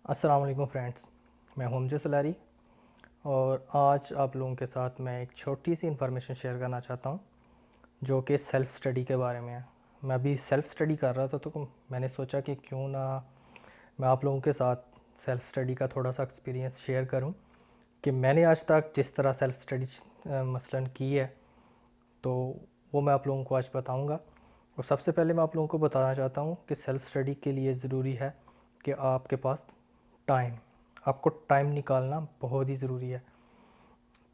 अस्सलाम वालेकुम फ्रेंड्स, मैं हूं हमजा सलारी। और आज आप लोगों के साथ मैं एक छोटी सी इन्फॉर्मेशन शेयर करना चाहता हूं जो कि सेल्फ़ स्टडी के बारे में है। मैं अभी सेल्फ़ स्टडी कर रहा था तो मैंने सोचा कि क्यों ना मैं आप लोगों के साथ सेल्फ़ स्टडी का थोड़ा सा एक्सपीरियंस शेयर करूं कि मैंने आज तक जिस तरह सेल्फ़ स्टडी मसलन की है, तो वो मैं आप लोगों को आज बताऊंगा। और सबसे पहले मैं आप लोगों को बताना चाहता हूं कि सेल्फ़ स्टडी के लिए ज़रूरी है कि आपके पास टाइम आपको टाइम निकालना बहुत ही ज़रूरी है।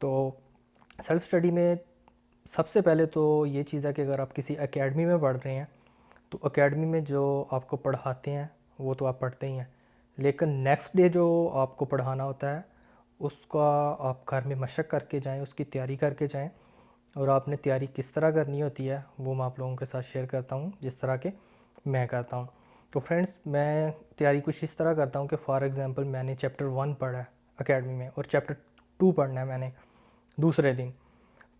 तो सेल्फ़ स्टडी में सबसे पहले तो ये चीज़ है कि अगर आप किसी एकेडमी में पढ़ रहे हैं तो एकेडमी में जो आपको पढ़ाते हैं वो तो आप पढ़ते ही हैं, लेकिन नेक्स्ट डे जो आपको पढ़ाना होता है उसका आप घर में मशक करके जाएं, उसकी तैयारी करके जाएं। और आपने तैयारी किस तरह करनी होती है वो मैं आप लोगों के साथ शेयर करता हूँ जिस तरह के मैं करता हूँ। तो फ्रेंड्स, मैं तैयारी कुछ इस तरह करता हूँ कि फ़ॉर एग्ज़ाम्पल मैंने चैप्टर 1 पढ़ा है एकेडमी में और चैप्टर 2 पढ़ना है मैंने दूसरे दिन।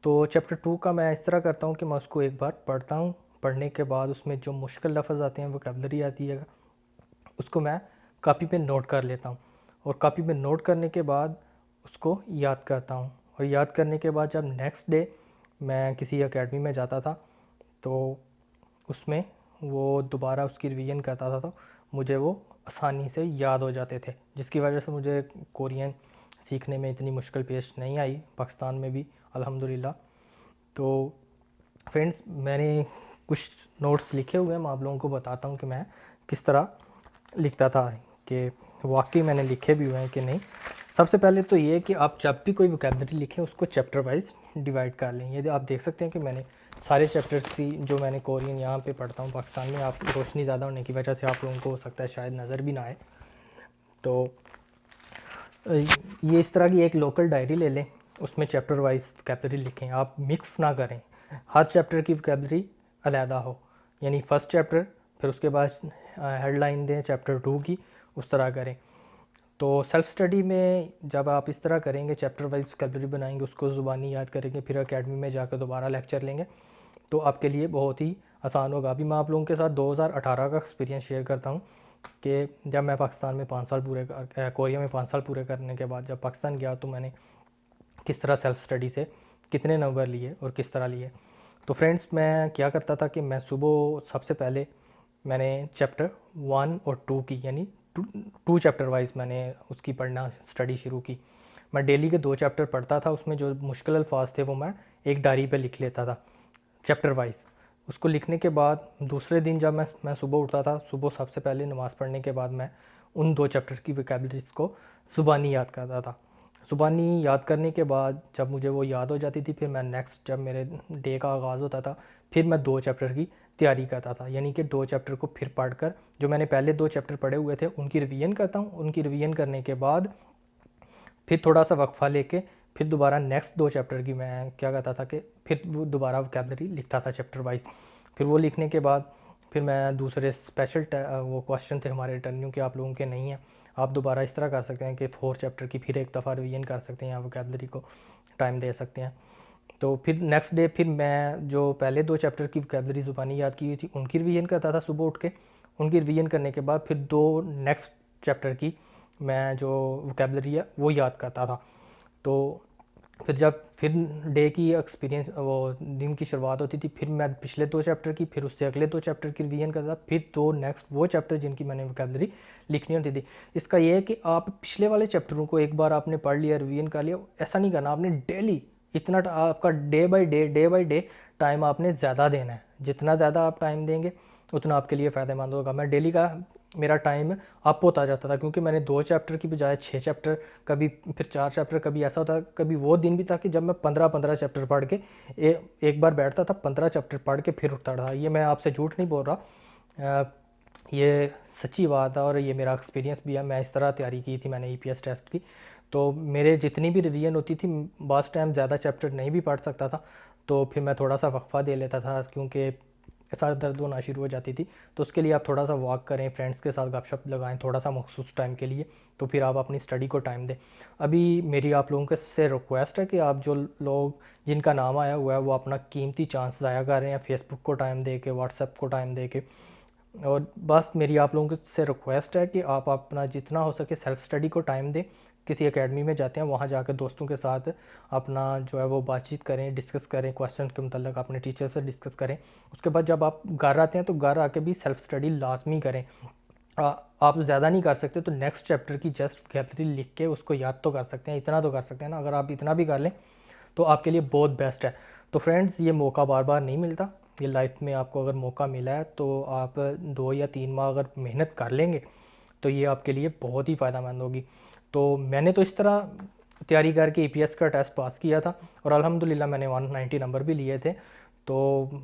तो चैप्टर 2 का मैं इस तरह करता हूँ कि मैं उसको एक बार पढ़ता हूँ। पढ़ने के बाद उसमें जो मुश्किल लफ्ज़ आते हैं, वोकैबलरी आती है, उसको मैं कॉपी पे नोट कर लेता हूँ। और कॉपी पे नोट करने के बाद उसको याद करता हूँ। और याद करने के बाद जब नेक्स्ट डे मैं किसी एकेडमी में जाता था तो उसमें वो दोबारा उसकी रिवीजन करता था, तो मुझे वो आसानी से याद हो जाते थे, जिसकी वजह से मुझे कोरियन सीखने में इतनी मुश्किल पेश नहीं आई, पाकिस्तान में भी अल्हम्दुलिल्लाह। तो फ्रेंड्स, मैंने कुछ नोट्स लिखे हुए हैं, मैं आप लोगों को बताता हूँ कि मैं किस तरह लिखता था, कि वाकई मैंने लिखे भी हुए हैं कि नहीं। सबसे पहले तो ये कि आप जब भी कोई वोकैबलरी लिखें उसको चैप्टर वाइज डिवाइड कर लें। ये आप देख सकते हैं कि मैंने सारे चैप्टर्स की जो मैंने कोरियन यहाँ पे पढ़ता हूँ पाकिस्तान में, आप रोशनी ज़्यादा होने की वजह से आप लोगों को हो सकता है शायद नज़र भी ना आए, तो ये इस तरह की एक लोकल डायरी ले लें, उसमें चैप्टर वाइज वोकैबलरी लिखें। आप मिक्स ना करें, हर चैप्टर की वोकैबलरी अलहदा हो, यानी फ़र्स्ट चैप्टर फिर उसके बाद हेडलाइन दें चैप्टर 2 की, उस तरह करें। तो सेल्फ़ स्टडी में जब आप इस तरह करेंगे, चैप्टर वाइज वोकैबलरी बनाएंगे, उसको ज़ुबानी याद करेंगे, फिर एकेडमी में जाकर दोबारा लेक्चर लेंगे, तो आपके लिए बहुत ही आसान होगा। अभी मैं आप लोगों के साथ 2018 का एक्सपीरियंस शेयर करता हूँ कि जब मैं पाकिस्तान में 5 साल पूरे कोरिया में 5 साल पूरे करने के बाद जब पाकिस्तान गया तो मैंने किस तरह सेल्फ़ स्टडी से कितने नंबर लिए और किस तरह लिए। तो फ्रेंड्स, मैं क्या करता था कि मैं सुबह सबसे पहले मैंने चैप्टर 1 और 2 की, यानी टू चैप्टर वाइज मैंने उसकी पढ़ना स्टडी शुरू की। मैं डेली के 2 चैप्टर पढ़ता था, उसमें जो मुश्किल अल्फाज थे वो मैं एक डायरी पे लिख लेता था चैप्टर वाइज। उसको लिखने के बाद दूसरे दिन जब मैं सुबह उठता था, सुबह सबसे पहले नमाज़ पढ़ने के बाद मैं उन 2 चैप्टर की वोकैबलरीज़ को ज़ुबानी याद करता था। ज़ुबानी याद करने के बाद जब मुझे वो याद हो जाती थी, फिर मैं नेक्स्ट जब मेरे डे का आगाज़ होता था फिर मैं 2 चैप्टर की तैयारी करता था, यानी कि 2 चैप्टर को फिर पढ़कर जो मैंने पहले 2 चैप्टर पढ़े हुए थे उनकी रिवीजन करता हूँ। उनकी रिवीजन करने के बाद फिर थोड़ा सा वक्फ़ा लेके फिर दोबारा नेक्स्ट 2 चैप्टर की मैं क्या करता था कि फिर वो दोबारा वोकैबलरी लिखता था चैप्टर वाइज। फिर वो लिखने के बाद फिर मैं दूसरे स्पेशल वो क्वेश्चन थे हमारे रिटर्निंग के, आप लोगों के नहीं हैं, आप दोबारा इस तरह कर सकते हैं कि 4 चैप्टर की फिर एक दफ़ा रिवीजन कर सकते हैं या वोकैबलरी को टाइम दे सकते हैं। तो फिर नेक्स्ट डे फिर मैं जो पहले 2 चैप्टर की वोकैबलरी ज़ुबानी याद की हुई थी उनकी रिवीजन करता था सुबह उठ के। उनकी रिवीजन करने के बाद फिर 2 नेक्स्ट चैप्टर की मैं जो वोकैबलरी है वो याद करता था। तो फिर जब फिर डे की एक्सपीरियंस वो दिन की शुरुआत होती थी, फिर मैं पिछले 2 चैप्टर की, फिर उससे अगले 2 चैप्टर की रिवीजन करता था, फिर 2 नेक्स्ट वो चैप्टर जिनकी मैंने वोकैबलरी लिखनी होती थी। इसका ये है कि आप पिछले वाले चैप्टरों को एक बार आपने पढ़ लिया, रिवीजन कर लिया, ऐसा नहीं करना आपने डेली इतना आपका डे बाई डे टाइम आपने ज़्यादा देना है। जितना ज़्यादा आप टाइम देंगे उतना आपके लिए फ़ायदेमंद होगा। मैं डेली का मेरा टाइम अप होता जाता था, क्योंकि मैंने 2 चैप्टर की बजाय 6 चैप्टर, कभी फिर 4 चैप्टर, कभी ऐसा होता, कभी वो दिन भी था कि जब मैं 15-15 चैप्टर पढ़ के एक बार बैठता था, 15 चैप्टर पढ़ के फिर उठता था। ये मैं आपसे झूठ नहीं बोल रहा, ये सच्ची बात है और ये मेरा एक्सपीरियंस भी है। मैं इस तरह तैयारी की थी मैंने ईपीएस टेस्ट की। तो मेरे जितनी भी रिवीजन होती थी, बास टाइम ज़्यादा चैप्टर नहीं भी पढ़ सकता था, तो फिर मैं थोड़ा सा वक्फ़ा दे लेता था, क्योंकि सर दर्द होना शुरू हो जाती थी। तो उसके लिए आप थोड़ा सा वॉक करें, फ्रेंड्स के साथ गपशप लगाएं थोड़ा सा मखसूस टाइम के लिए, तो फिर आप अपनी स्टडी को टाइम दें। अभी मेरी आप लोगों के से रिक्वेस्ट है कि आप जो लोग जिनका नाम आया हुआ है वो अपना कीमती चांस ज़ाया कर रहे हैं फेसबुक को टाइम दे के, व्हाट्सएप को टाइम दे के, और बस मेरी आप लोगों से रिक्वेस्ट है कि आप अपना जितना हो सके सेल्फ स्टडी को टाइम दें। किसी एकेडमी में जाते हैं, वहाँ जाकर दोस्तों के साथ अपना जो है वो बातचीत करें, डिस्कस करें, क्वेश्चन के मतलब अपने टीचर से डिस्कस करें। उसके बाद जब आप घर आते हैं तो घर आके भी सेल्फ स्टडी लाजमी करें। आप ज़्यादा नहीं कर सकते तो नेक्स्ट चैप्टर की जस्ट वोकैबलरी लिख के उसको याद तो कर सकते हैं, इतना तो कर सकते हैं ना। अगर आप इतना भी कर लें तो आपके लिए बहुत बेस्ट है। तो फ्रेंड्स, ये मौका बार बार नहीं मिलता, ये लाइफ में आपको अगर मौका मिला है तो आप 2 या 3 माह अगर मेहनत कर लेंगे तो ये आपके लिए बहुत ही फ़ायदेमंद होगी। तो मैंने तो इस तरह तैयारी करके ईपीएस का टेस्ट पास किया था और अल्हम्दुलिल्लाह मैंने 190 नंबर भी लिए थे। तो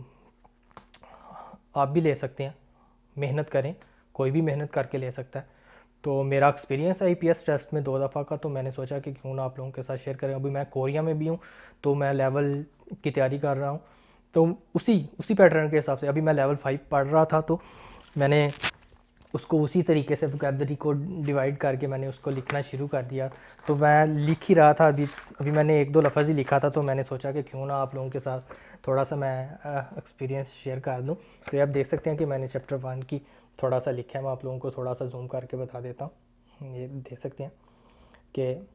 आप भी ले सकते हैं, मेहनत करें, कोई भी मेहनत करके ले सकता है। तो मेरा एक्सपीरियंस है ईपीएस टेस्ट में 2 दफ़ा का, तो मैंने सोचा कि क्यों ना आप लोगों के साथ शेयर करें। अभी मैं कोरिया में भी हूँ, तो मैं लेवल की तैयारी कर रहा हूँ। तो उसी पैटर्न के हिसाब से अभी मैं लेवल 5 पढ़ रहा था, तो मैंने उसको उसी तरीके से वोकैबलरी को डिवाइड करके मैंने उसको लिखना शुरू कर दिया। तो मैं लिख ही रहा था, अभी अभी मैंने 1-2 लफ्ज़ ही लिखा था, तो मैंने सोचा कि क्यों ना आप लोगों के साथ थोड़ा सा मैं एक्सपीरियंस शेयर कर दूं। तो ये आप देख सकते हैं कि मैंने चैप्टर 1 की थोड़ा सा लिखा है, मैं आप लोगों को थोड़ा सा जूम करके बता देता हूँ। ये देख सकते हैं कि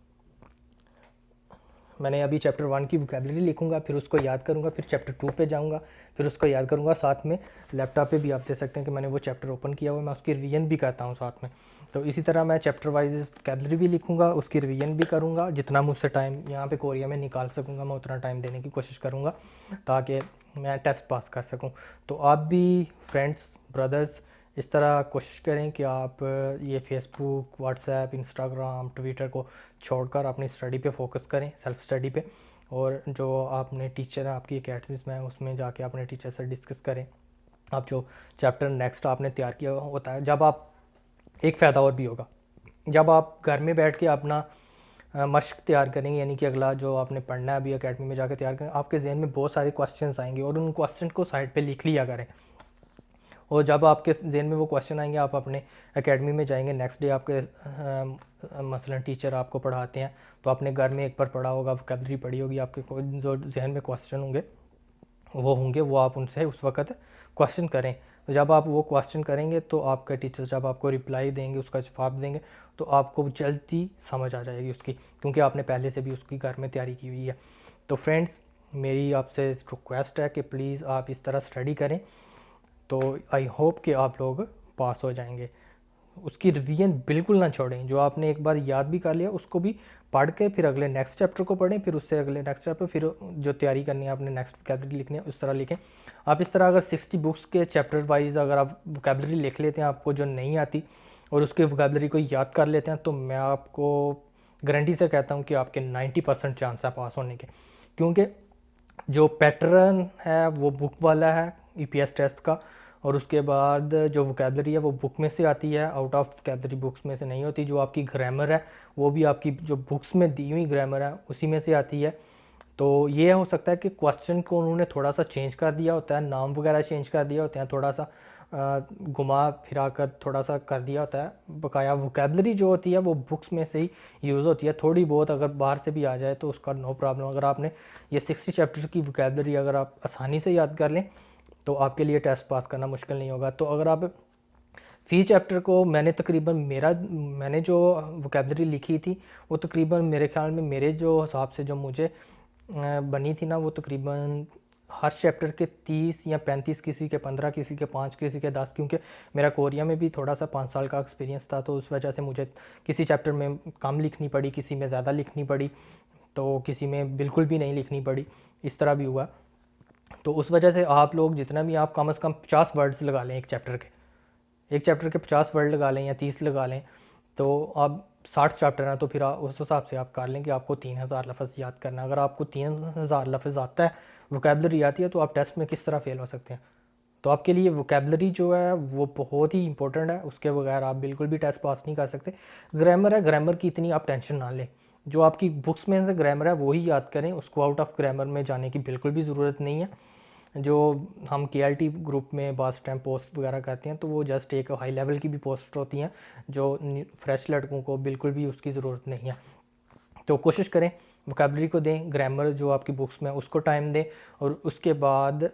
मैंने अभी चैप्टर 1 की वोकैबलरी लिखूंगा, फिर उसको याद करूंगा, फिर चैप्टर 2 पे जाऊंगा, फिर उसको याद करूंगा। साथ में लैपटॉप पे भी आप देख सकते हैं कि मैंने वो चैप्टर ओपन किया हुआ है, मैं उसकी रिवीजन भी करता हूँ साथ में। तो इसी तरह मैं चैप्टर वाइज वोकैबलरी भी लिखूंगा, उसकी रिवीजन भी करूँगा। जितना मुझसे टाइम यहाँ पे कोरिया में निकाल सकूँगा मैं उतना टाइम देने की कोशिश करूँगा ताकि मैं टेस्ट पास कर सकूँ। तो आप भी फ्रेंड्स, ब्रदर्स, इस तरह कोशिश करें कि आप ये फेसबुक, व्हाट्सएप, इंस्टाग्राम, ट्विटर को छोड़कर अपनी स्टडी पे फोकस करें, सेल्फ स्टडी पे। और जो आपने टीचर है आपकी अकेडमीज़ में, उसमें जाके अपने टीचर से डिस्कस करें आप जो चैप्टर नेक्स्ट आपने तैयार किया होता है। जब आप एक फ़ायदा और भी होगा, जब आप घर में बैठ के अपना मश्क तैयार करेंगे, यानी कि अगला जो आपने पढ़ना है अभी अकेडमी में जाकर तैयार करें, आपके जहन में बहुत सारे क्वेश्चंस आएंगे और उन क्वेश्चन को साइड पे लिख लिया करें। और जब आपके जहन में वो क्वेश्चन आएंगे, आप अपने एकेडमी में जाएंगे, नेक्स्ट डे आपके मसलन टीचर आपको पढ़ाते हैं तो आपने घर में एक बार पढ़ा होगा, वोकैबलरी पढ़ी होगी, आपके जो जहन में क्वेश्चन होंगे वो आप उनसे उस वक्त क्वेश्चन करें। तो जब आप वो क्वेश्चन करेंगे तो आपके टीचर जब आपको रिप्लाई देंगे, उसका जवाब देंगे, तो आपको जल्दी समझ आ जाएगी उसकी, क्योंकि आपने पहले से भी उसकी घर में तैयारी की हुई है। तो फ्रेंड्स, मेरी आपसे रिक्वेस्ट है कि प्लीज़ आप इस तरह स्टडी करें, तो आई होप कि आप लोग पास हो जाएंगे। उसकी रिवीजन बिल्कुल ना छोड़ें, जो आपने एक बार याद भी कर लिया उसको भी पढ़ के फिर अगले नेक्स्ट चैप्टर को पढ़ें, फिर उससे अगले नेक्स्ट चैप्टर, फिर जो तैयारी करनी है आपने नेक्स्ट वोकैबलरी लिखनी है उस तरह लिखें। आप इस तरह अगर 60 बुक्स के चैप्टर वाइज अगर आप वोकैबलरी लिख लेते हैं आपको जो नहीं आती, और उसके वोकैबलरी को याद कर लेते हैं, तो मैं आपको गारंटी से कहता हूँ कि आपके 90% चांस है पास होने के। क्योंकि जो पैटर्न है वो बुक वाला है ईपीएस टेस्ट का, और उसके बाद जो वोकैबलरी है वो बुक में से आती है, आउट ऑफ वोकैबलरी बुक्स में से नहीं होती। जो आपकी ग्रामर है वो भी आपकी जो बुक्स में दी हुई ग्रामर है उसी में से आती है। तो ये हो सकता है कि क्वेश्चन को उन्होंने थोड़ा सा चेंज कर दिया होता है, नाम वगैरह चेंज कर दिया होते हैं, थोड़ा सा घुमा फिरा कर थोड़ा सा कर दिया होता है। बकाया वोकैबलरी जो होती है वो बुक्स में से ही यूज़ होती है। थोड़ी बहुत अगर बाहर से भी आ जाए तो उसका नो प्रॉब्लम। अगर आपने ये 60 चैप्टर्स की वोकैबलरी अगर आप आसानी से याद कर लें तो आपके लिए टेस्ट पास करना मुश्किल नहीं होगा। तो अगर आप फ़ी चैप्टर को मैंने जो वोकैबलरी लिखी थी वो तकरीबन मेरे ख्याल में मेरे जो हिसाब से जो मुझे बनी थी ना, वो तकरीबन हर चैप्टर के 30 या 35, किसी के 15, किसी के 5, किसी के 10। क्योंकि मेरा कोरिया में भी थोड़ा सा 5 साल का एक्सपीरियंस था, तो उस वजह से मुझे किसी चैप्टर में कम लिखनी पड़ी, किसी में ज़्यादा लिखनी पड़ी, तो किसी में बिल्कुल भी नहीं लिखनी पड़ी, इस तरह भी हुआ। तो उस वजह से आप लोग जितना भी आप कम से कम 50 वर्ड्स लगा लें एक चैप्टर के 50 वर्ड लगा लें या 30 लगा लें, तो आप 60 चैप्टर हैं, तो फिर उस हिसाब से आप कर लें कि आपको 3000 लफ्ज़ याद करना है। अगर आपको 3000 लफ्ज़ आता है, वोकैबलरी आती है, तो आप टेस्ट में किस तरह फेल हो सकते हैं। तो आपके लिए वोकैबलरी जो है वो बहुत ही इंपॉर्टेंट है, उसके बगैर आप बिल्कुल भी टेस्ट पास नहीं कर सकते। ग्रामर है, ग्रामर की इतनी आप टेंशन ना लें, जो आपकी बुक्स में से ग्रामर है वही याद करें, उसको आउट ऑफ ग्रामर में जाने की बिल्कुल भी ज़रूरत नहीं है। जो हम केएलटी ग्रुप में बास टाइम पोस्ट वगैरह करते हैं, तो वो जस्ट एक हाई लेवल की भी पोस्ट होती हैं, जो फ्रेश लड़कों को बिल्कुल भी उसकी ज़रूरत नहीं है। तो कोशिश करें वोकेबलरी को दें, ग्रामर जो आपकी बुक्स में उसको टाइम दें, और उसके बाद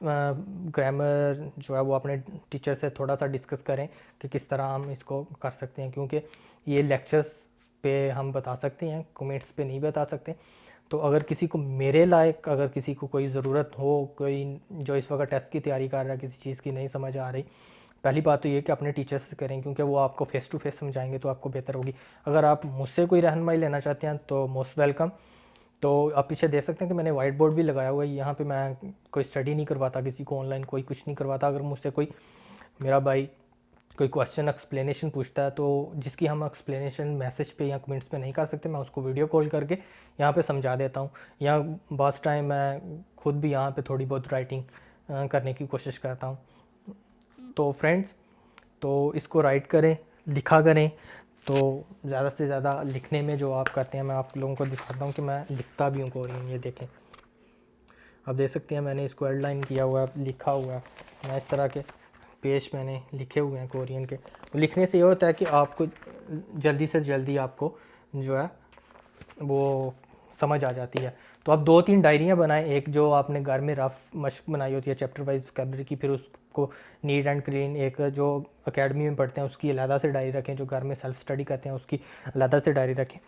ग्रामर जो है वो अपने टीचर से थोड़ा सा डिस्कस करें कि किस तरह हम इसको कर सकते हैं, क्योंकि ये लेक्चर्स पे हम बता सकते हैं, कमेंट्स पे नहीं बता सकते। तो अगर किसी को मेरे लायक, अगर किसी को कोई ज़रूरत हो, कोई जो इस वक्त टेस्ट की तैयारी कर रहा है, किसी चीज़ की नहीं समझ आ रही, पहली बात तो ये कि अपने टीचर्स से करें, क्योंकि वो आपको फेस टू फेस समझाएंगे तो आपको बेहतर होगी। अगर आप मुझसे कोई रहनुमाई लेना चाहते हैं तो मोस्ट वेलकम। तो आप पीछे देख सकते हैं कि मैंने वाइट बोर्ड भी लगाया हुआ है। यहाँ पे मैं कोई स्टडी नहीं करवाता किसी को ऑनलाइन, कोई कुछ नहीं करवाता। अगर मुझसे कोई मेरा भाई कोई क्वेश्चन एक्सप्लेनेशन पूछता है, तो जिसकी हम एक्सप्लेनेशन मैसेज पे या कमेंट्स पे नहीं कर सकते, मैं उसको वीडियो कॉल करके यहाँ पे समझा देता हूँ। या बस टाइम मैं खुद भी यहाँ पे थोड़ी बहुत राइटिंग करने की कोशिश करता हूँ। तो फ्रेंड्स, तो इसको राइट करें, लिखा करें। तो ज़्यादा से ज़्यादा लिखने में जो आप करते हैं, मैं आप लोगों को दिखाता हूँ कि मैं लिखता भी हूँ कोरियन। ये देखें, आप देख सकते हैं मैंने इसको हेडलाइन किया हुआ है, लिखा हुआ है। मैं इस तरह के पेज मैंने लिखे हुए हैं कोरियन के। तो लिखने से ये होता है कि आपको जल्दी से जल्दी आपको जो है वो समझ आ जाती है। तो आप 2-3 डायरियाँ बनाएं, एक जो आपने घर में रफ मशक बनाई होती है चैप्टर वाइज वोकैबलरी की, फिर उसको नीट एंड क्लीन, एक जो एकेडमी में पढ़ते हैं उसकी अलहदा से डायरी रखें, जो घर में सेल्फ स्टडी करते हैं उसकी अलहदा से डायरी रखें।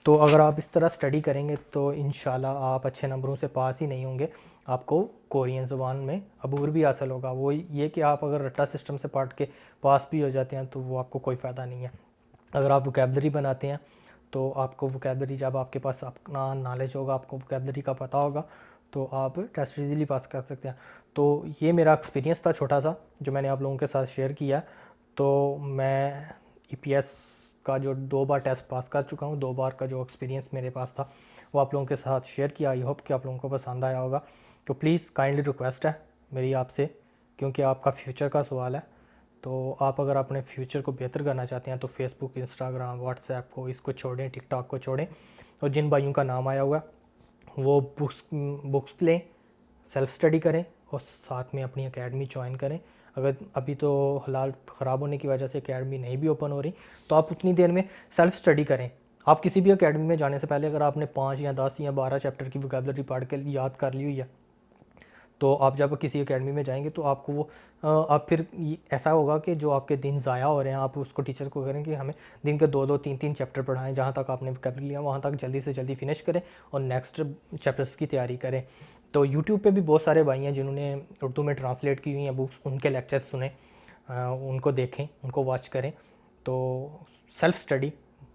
तो अगर आप इस तरह स्टडी करेंगे तो इंशाल्लाह आप अच्छे नंबरों से पास ही नहीं होंगे, आपको कोरियन ज़ुबान में अबूर भी हासिल होगा। वो ये कि आप अगर रट्टा सिस्टम से पढ़ के पास भी हो जाते हैं तो वो आपको कोई फ़ायदा नहीं है। अगर आप वोकैबलरी बनाते हैं तो आपको वोकैबलरी, जब आपके पास अपना नॉलेज होगा, आपको वोकैबलरी का पता होगा, तो आप टेस्ट इजीली पास कर सकते हैं। तो ये मेरा एक्सपीरियंस था छोटा सा, जो मैंने आप लोगों के साथ शेयर किया। तो मैं ईपीएस का जो 2 बार टेस्ट पास कर चुका हूँ, 2 बार का जो एक्सपीरियंस मेरे पास था वो आप लोगों के साथ शेयर किया। आई होप कि आप लोगों को पसंद आया होगा। तो प्लीज़ काइंडली रिक्वेस्ट है मेरी आपसे, क्योंकि आपका फ्यूचर का सवाल है। तो आप अगर अपने फ्यूचर को बेहतर करना चाहते हैं तो फेसबुक, इंस्टाग्राम, व्हाट्सएप को इसको छोड़ें, टिकटॉक को छोड़ें, और जिन भाइयों का नाम आया हुआ है वो बुक्स लें, सेल्फ स्टडी करें, और साथ में अपनी एकेडमी ज्वाइन करें। अगर अभी तो हालात ख़राब होने की वजह से एकेडमी नहीं भी ओपन हो रही, तो आप उतनी देर में सेल्फ स्टडी करें। आप किसी भी एकेडमी में जाने से पहले अगर आपने 5 या 10 या 12 चैप्टर की वोकैबलरी पढ़ के याद कर ली हुई है, तो आप जब किसी एकेडमी में जाएंगे तो आपको वो आप फिर ऐसा होगा कि जो आपके दिन ज़ाया हो रहे हैं, आप उसको टीचर को करें कि हमें दिन के 2-2, 3-3 चैप्टर पढ़ाएं। जहाँ तक आपने वोकैबलरी लिया वहाँ तक जल्दी से जल्दी फिनिश करें और नेक्स्ट चैप्टर्स की तैयारी करें। तो यूट्यूब पे भी बहुत सारे भाई हैं जिन्होंने उर्दू में ट्रांसलेट की हुई हैं बुक्स, उनके लेक्चर्स सुने, उनको देखें, उनको वॉच करें। तो सेल्फ स्टडी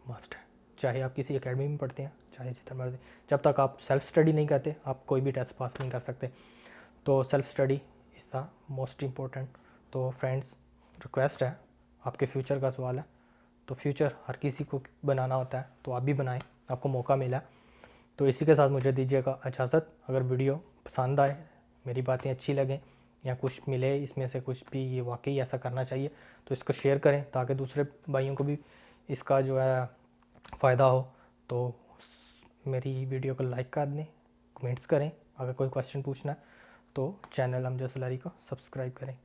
मस्ट है, चाहे आप किसी एकेडमी में पढ़ते हैं, चाहे जितना मर्जी। जब तक आप सेल्फ स्टडी नहीं करते, आप कोई भी टेस्ट पास नहीं कर सकते। तो self study is the most important. तो फ्रेंड्स, रिक्वेस्ट है, आपके फ्यूचर का सवाल है, तो फ्यूचर हर किसी को बनाना होता है, तो आप भी बनाएं, आपको मौका मिला। तो इसी के साथ मुझे दीजिएगा इजाज़त। अगर वीडियो पसंद आए, मेरी बातें अच्छी लगें, या कुछ मिले इसमें से कुछ भी ये वाकई ऐसा करना चाहिए, तो इसको शेयर करें ताकि दूसरे भाइयों को भी इसका जो है फ़ायदा हो। तो मेरी वीडियो को लाइक कर दें, कमेंट्स करें, अगर कोई क्वेश्चन पूछना है तो चैनल अमजद सलारी को सब्सक्राइब करें।